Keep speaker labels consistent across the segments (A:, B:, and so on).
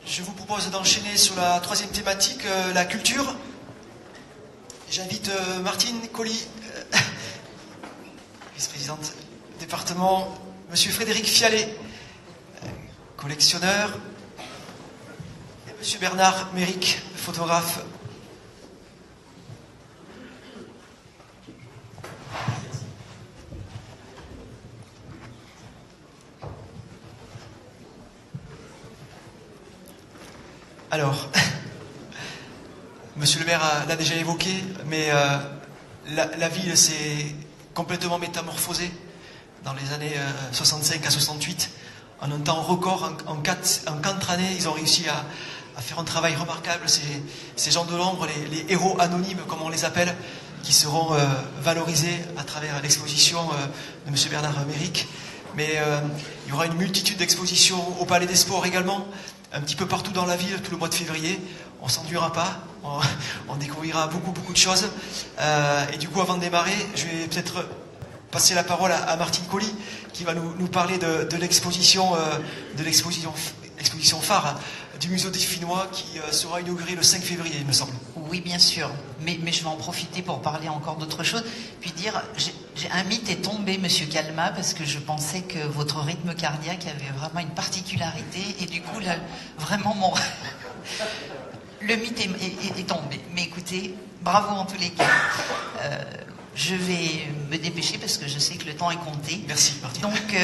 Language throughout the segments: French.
A: Je vous propose d'enchaîner sur la troisième thématique, la culture. J'invite Martine Colli, vice-présidente du département, monsieur Frédéric Fialet, collectionneur, et monsieur Bernard Méric, photographe. Alors, monsieur le maire l'a déjà évoqué, mais la ville s'est complètement métamorphosée dans les années 65 à 68. En un temps record, en 4 années, ils ont réussi à faire un travail remarquable. Ces gens de l'ombre, les héros anonymes, comme on les appelle, qui seront valorisés à travers l'exposition de monsieur Bernard Méric. Mais il y aura une multitude d'expositions au Palais des Sports également, un petit peu partout dans la ville, tout le mois de février. On s'ennuiera pas, on découvrira beaucoup de choses. Et du coup, avant de démarrer, je vais peut-être passer la parole à Martine Colli, qui va nous parler de l'exposition phare du musée dauphinois qui sera inaugurée le 5 février, il me semble.
B: Oui, bien sûr, mais je vais en profiter pour parler encore d'autre chose, puis dire, un mythe est tombé, monsieur Calma, parce que je pensais que votre rythme cardiaque avait vraiment une particularité, et du coup, là, vraiment, le mythe est tombé. Mais écoutez, bravo en tous les cas. Je vais me dépêcher parce que je sais que le temps est compté.
A: Merci, Martine.
B: Donc,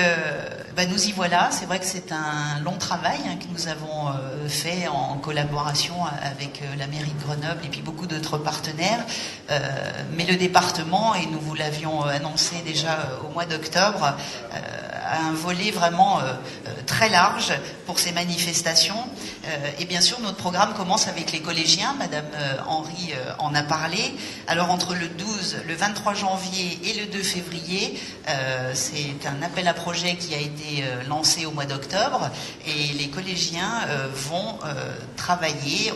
B: nous y voilà. C'est vrai que c'est un long travail que nous avons fait en collaboration avec la mairie de Grenoble et puis beaucoup d'autres partenaires. Mais le département, et nous vous l'avions annoncé déjà au mois d'octobre, a un volet vraiment très large pour ces manifestations. Et bien sûr, notre programme commence avec les collégiens. Madame Henry en a parlé. Alors, entre le 23 janvier et le 2 février, c'est un appel à projet qui a été lancé au mois d'octobre, et les collégiens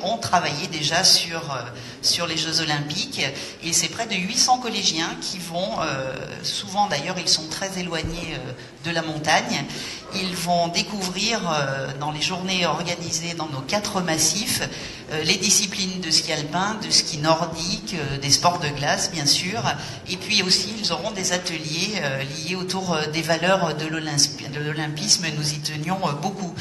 B: ont travaillé déjà sur les Jeux Olympiques, et c'est près de 800 collégiens qui vont, souvent d'ailleurs ils sont très éloignés de la montagne, ils vont découvrir dans les journées organisées dans nos 4 massifs les disciplines de ski alpin, de ski nordique, des sports de glace bien sûr, et puis aussi ils auront des ateliers liés autour des valeurs de l'olympisme, nous y tenions beaucoup.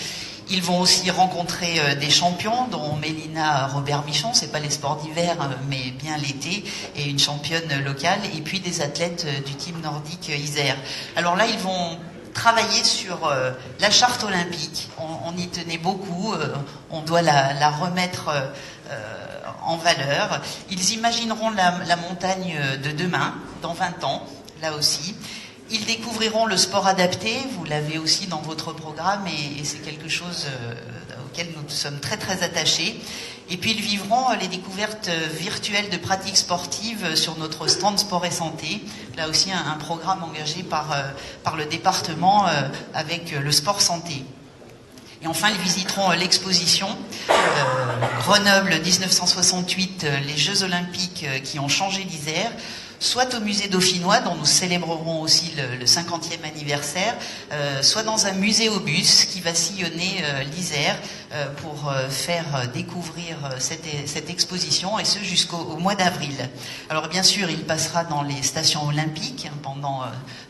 B: Ils vont aussi rencontrer des champions, dont Mélina Robert-Michon, c'est pas les sports d'hiver, mais bien l'été, et une championne locale, et puis des athlètes du team nordique Isère. Alors là, ils vont travailler sur la charte olympique. On y tenait beaucoup, on doit la remettre en valeur. Ils imagineront la montagne de demain, dans 20 ans, là aussi. Ils découvriront le sport adapté, vous l'avez aussi dans votre programme, et c'est quelque chose auquel nous sommes très très attachés. Et puis ils vivront les découvertes virtuelles de pratiques sportives sur notre stand Sport et Santé. Là aussi un programme engagé par le département avec le sport santé. Et enfin, ils visiteront l'exposition Grenoble 1968, les Jeux Olympiques qui ont changé l'Isère, soit au musée dauphinois, dont nous célébrerons aussi le 50e anniversaire, soit dans un musée au bus qui va sillonner l'Isère pour faire découvrir cette exposition, et ce jusqu'au mois d'avril. Alors bien sûr, il passera dans les stations olympiques pendant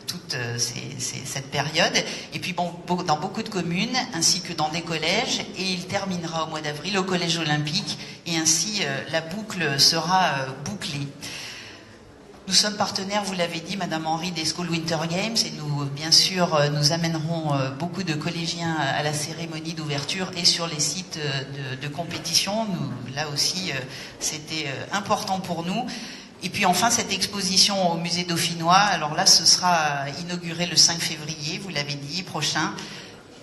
B: toute cette période, et puis dans beaucoup de communes, ainsi que dans des collèges, et il terminera au mois d'avril au collège olympique, et ainsi la boucle sera bouclée. Nous sommes partenaires, vous l'avez dit, Madame Henry, des School Winter Games, et nous, bien sûr, nous amènerons beaucoup de collégiens à la cérémonie d'ouverture et sur les sites de compétition. Là aussi, c'était important pour nous. Et puis enfin, cette exposition au musée dauphinois, alors là, ce sera inauguré le 5 février, vous l'avez dit, prochain.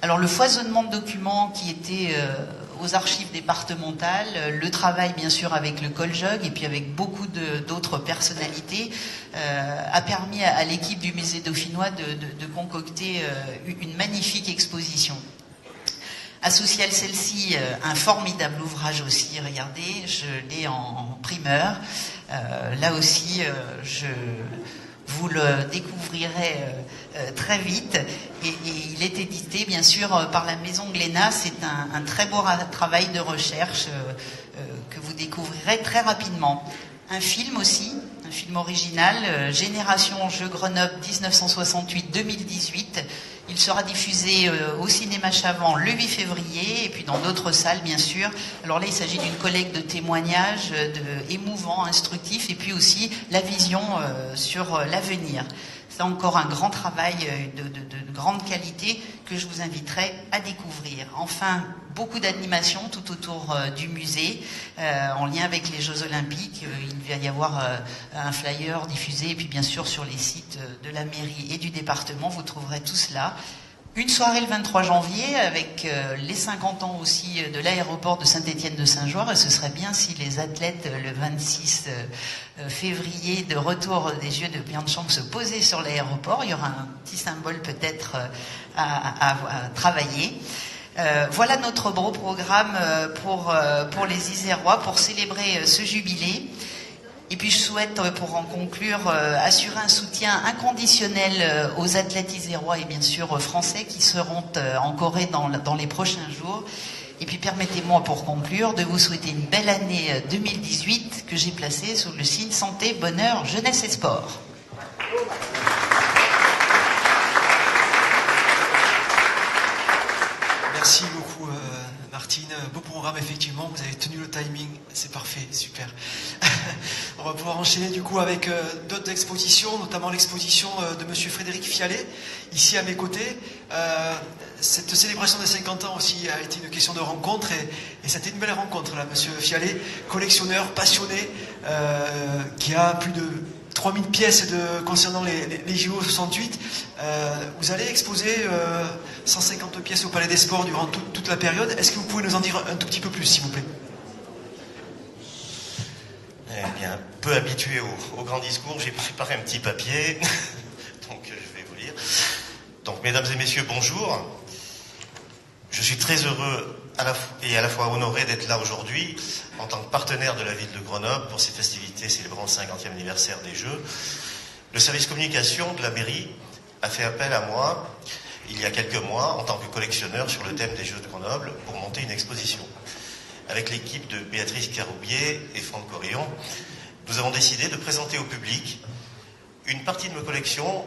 B: Alors le foisonnement de documents qui était aux archives départementales, le travail bien sûr avec le Coljug et puis avec beaucoup d'autres personnalités a permis à l'équipe du musée dauphinois de concocter une magnifique exposition. Associé à celle-ci, un formidable ouvrage aussi, regardez, je l'ai en primeur. Là aussi, vous le découvrirez très vite. Et il est édité, bien sûr, par la Maison Glénat. C'est un très beau travail de recherche que vous découvrirez très rapidement. Un film aussi, un film original, Génération Jeux Grenoble 1968-2018. Il sera diffusé au cinéma Chavant le 8 février et puis dans d'autres salles, bien sûr. Alors là, il s'agit d'une collecte de témoignages émouvants, instructifs, et puis aussi la vision sur l'avenir. C'est encore un grand travail de grande qualité que je vous inviterai à découvrir. Enfin, beaucoup d'animations tout autour du musée, en lien avec les Jeux Olympiques. Il va y avoir un flyer diffusé, et puis bien sûr sur les sites de la mairie et du département, vous trouverez tout cela. Une soirée le 23 janvier avec les 50 ans aussi de l'aéroport de Saint-Étienne-de-Saint-Georges, et ce serait bien si les athlètes le 26 février de retour des Jeux de Pyeongchang se posaient sur l'aéroport. Il y aura un petit symbole peut-être à travailler. Voilà notre beau programme pour les Isérois, pour célébrer ce jubilé. Et puis je souhaite, pour en conclure, assurer un soutien inconditionnel aux athlètes isérois et bien sûr français qui seront en Corée dans les prochains jours. Et puis permettez-moi, pour conclure, de vous souhaiter une belle année 2018 que j'ai placée sous le signe santé, bonheur, jeunesse et sport.
A: Merci beaucoup Martine, beau programme effectivement, vous avez tenu le timing, c'est parfait, super. On va pouvoir enchaîner du coup avec d'autres expositions, notamment l'exposition de monsieur Frédéric Fialet, ici à mes côtés. Cette célébration des 50 ans aussi a été une question de rencontre et c'était une belle rencontre là, monsieur Fialet, collectionneur, passionné, qui a plus de 3000 pièces concernant les JO 68. Vous allez exposer 150 pièces au Palais des Sports durant toute la période. Est-ce que vous pouvez nous en dire un tout petit peu plus, s'il vous plaît?
C: Eh bien, peu habitué au grand discours, j'ai préparé un petit papier, donc je vais vous lire. Donc, mesdames et messieurs, bonjour. Je suis très heureux et à la fois honoré d'être là aujourd'hui en tant que partenaire de la ville de Grenoble pour ces festivités célébrant le 50e anniversaire des Jeux. Le service communication de la mairie a fait appel à moi il y a quelques mois en tant que collectionneur sur le thème des Jeux de Grenoble pour monter une exposition. Avec l'équipe de Béatrice Caroubier et Franck Corillon, nous avons décidé de présenter au public une partie de nos collections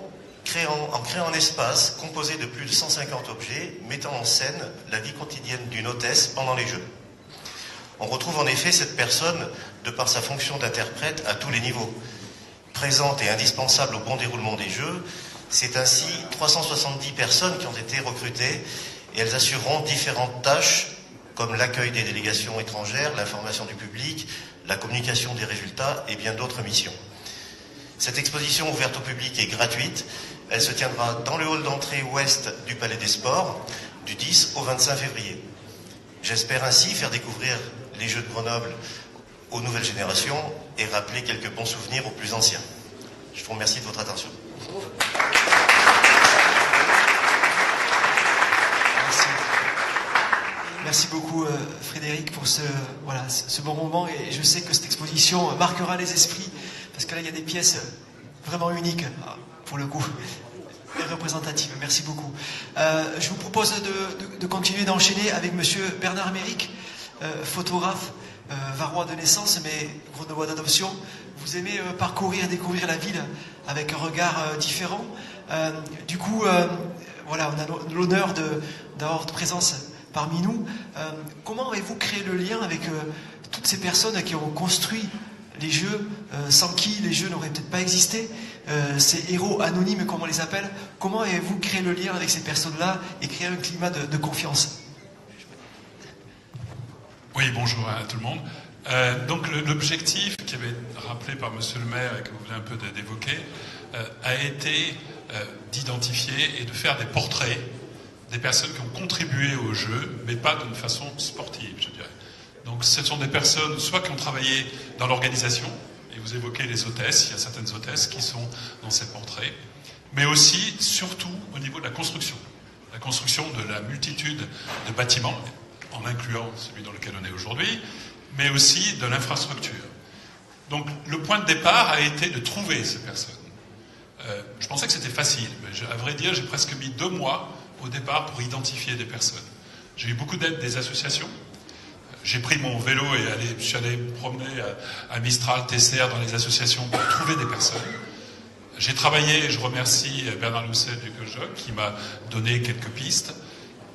C: en créant un espace composé de plus de 150 objets mettant en scène la vie quotidienne d'une hôtesse pendant les Jeux. On retrouve en effet cette personne, de par sa fonction d'interprète, à tous les niveaux. Présente et indispensable au bon déroulement des Jeux, c'est ainsi 370 personnes qui ont été recrutées et elles assureront différentes tâches comme l'accueil des délégations étrangères, l'information du public, la communication des résultats et bien d'autres missions. Cette exposition ouverte au public est gratuite. Elle se tiendra dans le hall d'entrée ouest du Palais des Sports du 10 au 25 février. J'espère ainsi faire découvrir les Jeux de Grenoble aux nouvelles générations et rappeler quelques bons souvenirs aux plus anciens. Je vous remercie de votre attention.
A: Merci. Merci beaucoup Frédéric pour ce bon moment, et je sais que cette exposition marquera les esprits parce que là il y a des pièces vraiment uniques pour le coup et représentatives. Merci beaucoup. Je vous propose de continuer d'enchaîner avec monsieur Bernard Méric, photographe varois de naissance mais grenoblois d'adoption. Vous aimez parcourir et découvrir la ville avec un regard différent. Du coup, voilà, on a l'honneur d'avoir votre présence parmi nous. Comment avez-vous créé le lien avec toutes ces personnes qui ont construit les Jeux, sans qui les Jeux n'auraient peut-être pas existé, ces héros anonymes comme on les appelle? Comment avez-vous créé le lien avec ces personnes-là et créé un climat de confiance?
D: Oui, bonjour à tout le monde. Donc l'objectif qui avait été rappelé par Monsieur le maire et que vous venez un peu d'évoquer a été d'identifier et de faire des portraits des personnes qui ont contribué au jeu, mais pas d'une façon sportive, je dirais. Donc ce sont des personnes soit qui ont travaillé dans l'organisation, et vous évoquez les hôtesses, il y a certaines hôtesses qui sont dans ces portraits, mais aussi, surtout, au niveau de la construction de la multitude de bâtiments, en incluant celui dans lequel on est aujourd'hui, mais aussi de l'infrastructure. Donc le point de départ a été de trouver ces personnes. Je pensais que c'était facile, mais à vrai dire, j'ai presque mis 2 mois au départ pour identifier des personnes. J'ai eu beaucoup d'aide des associations. J'ai pris mon vélo et je suis allé me promener à Mistral, Tesser, dans les associations pour trouver des personnes. J'ai travaillé, je remercie Bernard Lousset du Coljoc qui m'a donné quelques pistes.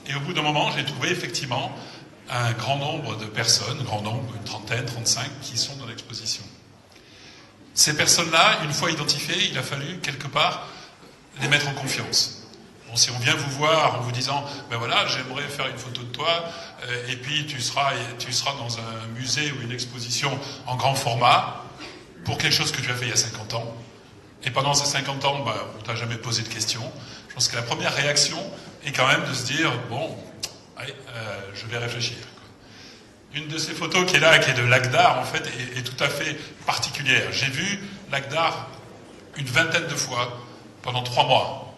D: Et au bout d'un moment, j'ai trouvé effectivement un grand nombre de personnes, une trentaine, 35, qui sont dans l'exposition. Ces personnes-là, une fois identifiées, il a fallu quelque part les mettre en confiance. Bon, si on vient vous voir en vous disant ben voilà, j'aimerais faire une photo de toi, et puis tu seras dans un musée ou une exposition en grand format pour quelque chose que tu as fait il y a 50 ans, et pendant ces 50 ans, ben, on t'a jamais posé de questions. Je pense que la première réaction est quand même de se dire bon, allez, je vais réfléchir. Une de ces photos qui est là, qui est de Lagdar, en fait, est tout à fait particulière. J'ai vu Lagdar une vingtaine de fois pendant 3 mois.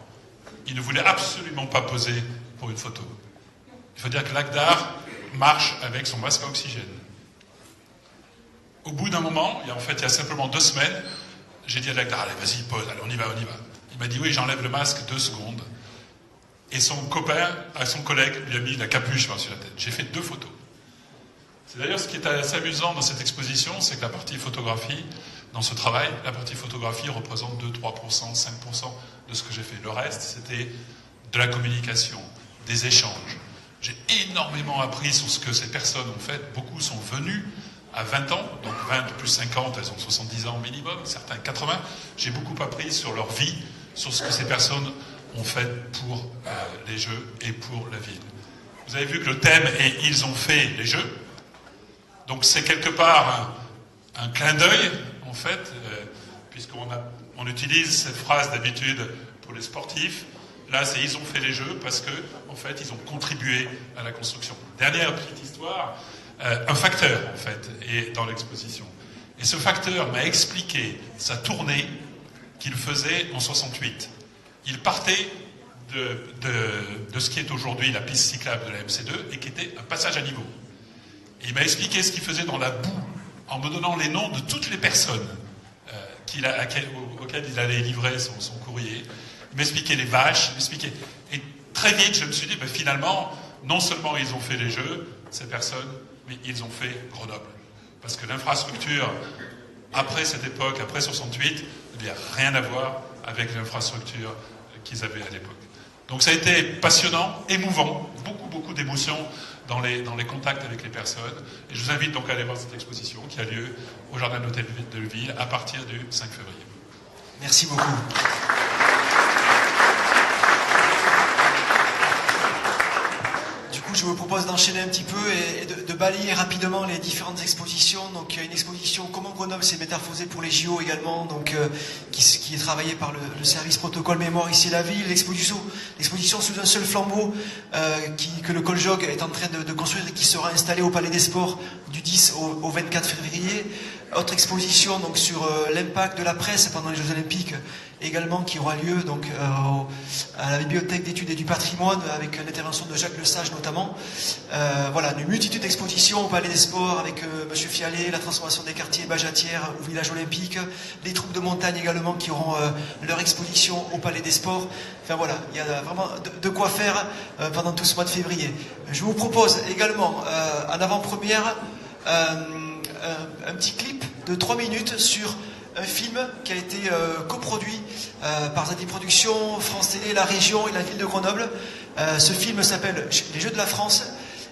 D: Il ne voulait absolument pas poser pour une photo. Il faut dire que Lagdar marche avec son masque à oxygène. Au bout d'un moment, il y a simplement 2 semaines, j'ai dit à Lagdar, allez, vas-y, pose, allez, on y va. Il m'a dit, oui, j'enlève le masque 2 secondes. Et son collègue, lui a mis la capuche par-dessus la tête. J'ai fait 2 photos. C'est d'ailleurs ce qui est assez amusant dans cette exposition, c'est que la partie photographie, dans ce travail, la partie photographie représente 2, 3%, 5% de ce que j'ai fait. Le reste, c'était de la communication, des échanges. J'ai énormément appris sur ce que ces personnes ont fait. Beaucoup sont venus à 20 ans, donc 20 plus 50, elles ont 70 ans minimum, certains 80. J'ai beaucoup appris sur leur vie, sur ce que ces personnes ont fait pour les Jeux et pour la ville. Vous avez vu que le thème est « Ils ont fait les Jeux ». Donc c'est quelque part un clin d'œil, en fait, puisqu'on utilise cette phrase d'habitude pour les sportifs. Là, c'est ils ont fait les Jeux parce que, en fait, ils ont contribué à la construction. Dernière petite histoire, un facteur, en fait, est dans l'exposition. Et ce facteur m'a expliqué sa tournée qu'il faisait en 68. Il partait de ce qui est aujourd'hui la piste cyclable de la MC2 et qui était un passage à niveau. Et il m'a expliqué ce qu'il faisait dans la boue en me donnant les noms de toutes les personnes auxquelles il allait livrer son courrier. Il m'expliquait les vaches, Et très vite, je me suis dit, ben, finalement, non seulement ils ont fait les Jeux, ces personnes, mais ils ont fait Grenoble. Parce que l'infrastructure, après cette époque, après 68, il n'y a rien à voir avec l'infrastructure qu'ils avaient à l'époque. Donc ça a été passionnant, émouvant, beaucoup d'émotions dans les contacts avec les personnes. Et je vous invite donc à aller voir cette exposition qui a lieu au Jardin de l'Hôtel de Ville à partir du 5 février.
A: Merci beaucoup. Du coup, je vous propose d'enchaîner un petit peu et de balayer rapidement les différentes expositions. Donc, il y a une exposition Comment Grenoble s'est métamorphosé pour les JO également, donc qui est travaillée par le service protocole mémoire ici à la ville. L'exposition sous un seul flambeau que le Coljoc est en train de construire et qui sera installé au Palais des Sports du 10 au 24 février. Autre exposition donc sur l'impact de la presse pendant les Jeux Olympiques également qui aura lieu donc à la Bibliothèque d'études et du patrimoine avec l'intervention de Jacques Lesage notamment. Voilà, une multitude d'expositions au Palais des Sports avec Monsieur Fialet, la transformation des quartiers Bajatière au village olympique, les troupes de montagne également qui auront leur exposition au Palais des Sports. Enfin voilà, il y a vraiment de quoi faire pendant tout ce mois de février. Je vous propose également en avant-première un petit clip de 3 minutes sur un film qui a été coproduit par Zadi Productions, France Télé, la région et la ville de Grenoble. Ce film s'appelle Les Jeux de la France.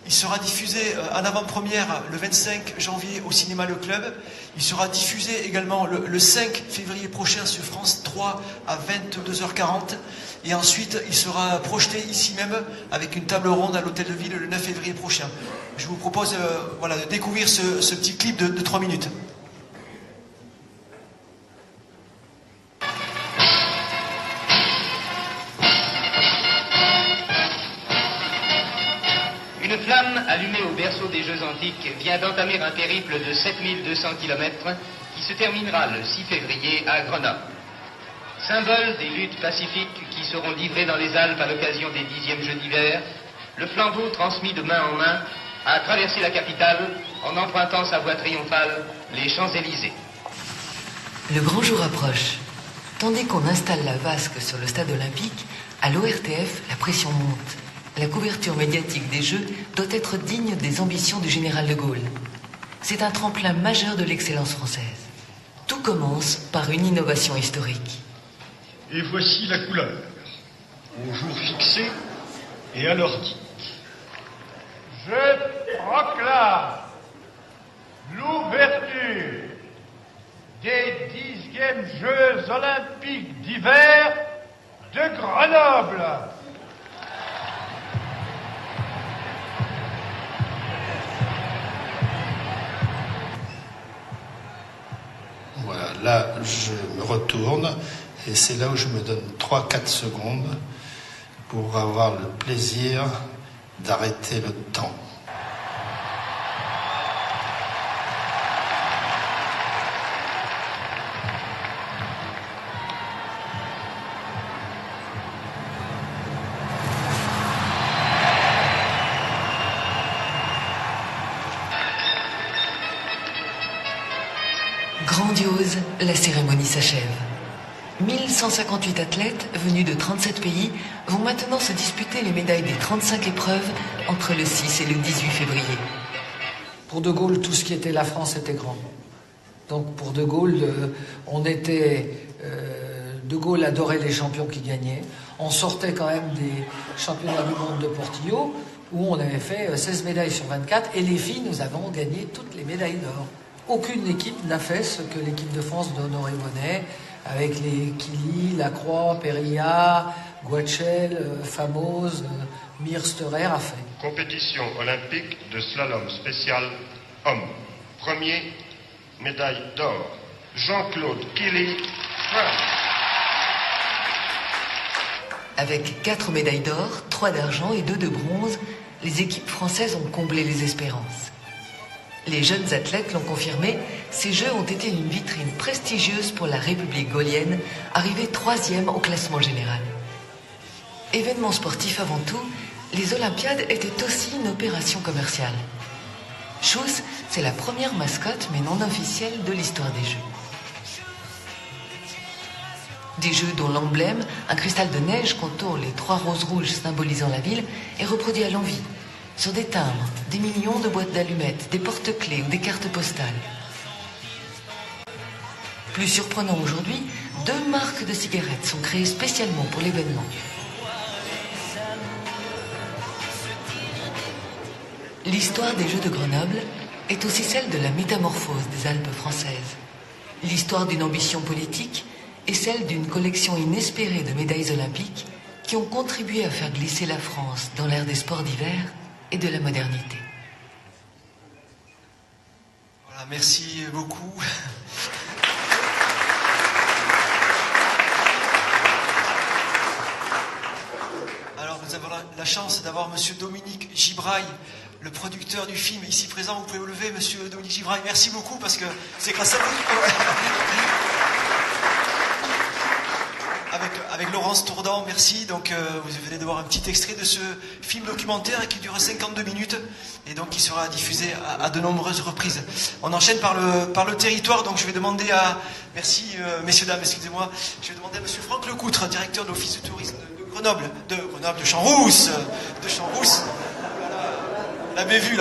A: Il sera diffusé en avant-première le 25 janvier au cinéma Le Club. Il sera diffusé également le 5 février prochain sur France 3 à 22h40. Et ensuite, il sera projeté ici même avec une table ronde à l'Hôtel de Ville le 9 février prochain. Je vous propose voilà, de découvrir ce petit clip de 3 minutes.
E: Une flamme allumée au berceau des Jeux Antiques vient d'entamer un périple de 7200 km qui se terminera le 6 février à Grenoble. Symbole des luttes pacifiques qui seront livrées dans les Alpes à l'occasion des 10e Jeux d'hiver, le flambeau transmis de main en main a traversé la capitale en empruntant sa voie triomphale les Champs-Élysées.
F: Le grand jour approche. Tandis qu'on installe la vasque sur le stade olympique, à l'ORTF, la pression monte. La couverture médiatique des Jeux doit être digne des ambitions du général de Gaulle. C'est un tremplin majeur de l'excellence française. Tout commence par une innovation historique.
G: Et voici la couleur, au jour fixé et à l'heure dite. Je proclame l'ouverture des 10e Jeux olympiques d'hiver de Grenoble.
H: Voilà, là je me retourne et c'est là où je me donne 3-4 secondes pour avoir le plaisir d'arrêter le temps.
F: Grandiose, la cérémonie s'achève. 1158 athlètes venus de 37 pays vont maintenant se disputer les médailles des 35 épreuves entre le 6 et le 18 février.
I: Pour De Gaulle, tout ce qui était la France était grand. Donc pour De Gaulle, De Gaulle adorait les champions qui gagnaient. On sortait quand même des championnats du monde de Portillo où on avait fait 16 médailles sur 24 et les filles, nous avons gagné toutes les médailles d'or. Aucune équipe n'a fait ce que l'équipe de France d'Honoré Bonnet, avec les Killy, Lacroix, Perilla, Guachel, Famoz, Mirsterer a fait.
G: Compétition olympique de slalom spécial homme. Premier, médaille d'or. Jean-Claude Killy, France.
F: Avec 4 médailles d'or, 3 d'argent et 2 de bronze, les équipes françaises ont comblé les espérances. Les jeunes athlètes l'ont confirmé, ces Jeux ont été une vitrine prestigieuse pour la République gaulienne, arrivée 3e au classement général. Événement sportif avant tout, les Olympiades étaient aussi une opération commerciale. Schuss, c'est la première mascotte, mais non officielle, de l'histoire des Jeux. Des Jeux dont l'emblème, un cristal de neige qu'entourent les 3 roses rouges symbolisant la ville, est reproduit à l'envi. Sur des timbres, des millions de boîtes d'allumettes, des porte-clés ou des cartes postales. Plus surprenant aujourd'hui, 2 marques de cigarettes sont créées spécialement pour l'événement. L'histoire des Jeux de Grenoble est aussi celle de la métamorphose des Alpes françaises. L'histoire d'une ambition politique est celle d'une collection inespérée de médailles olympiques qui ont contribué à faire glisser la France dans l'ère des sports d'hiver et de la modernité.
A: Voilà, merci beaucoup. Alors nous avons la chance d'avoir monsieur Dominique Gibraille, le producteur du film, ici présent. Vous pouvez vous lever, monsieur Dominique Gibraille. Merci beaucoup parce que c'est grâce à vous. Avec Laurence Tourdan, merci. Donc vous venez de voir un petit extrait de ce film documentaire qui dure 52 minutes et donc qui sera diffusé à de nombreuses reprises. On enchaîne par le territoire, donc je vais demander à... Merci messieurs, dames, excusez-moi. Je vais demander à monsieur Franck Lecoutre, directeur de l'Office du tourisme de Grenoble, de Champs-Rousse. La bévue.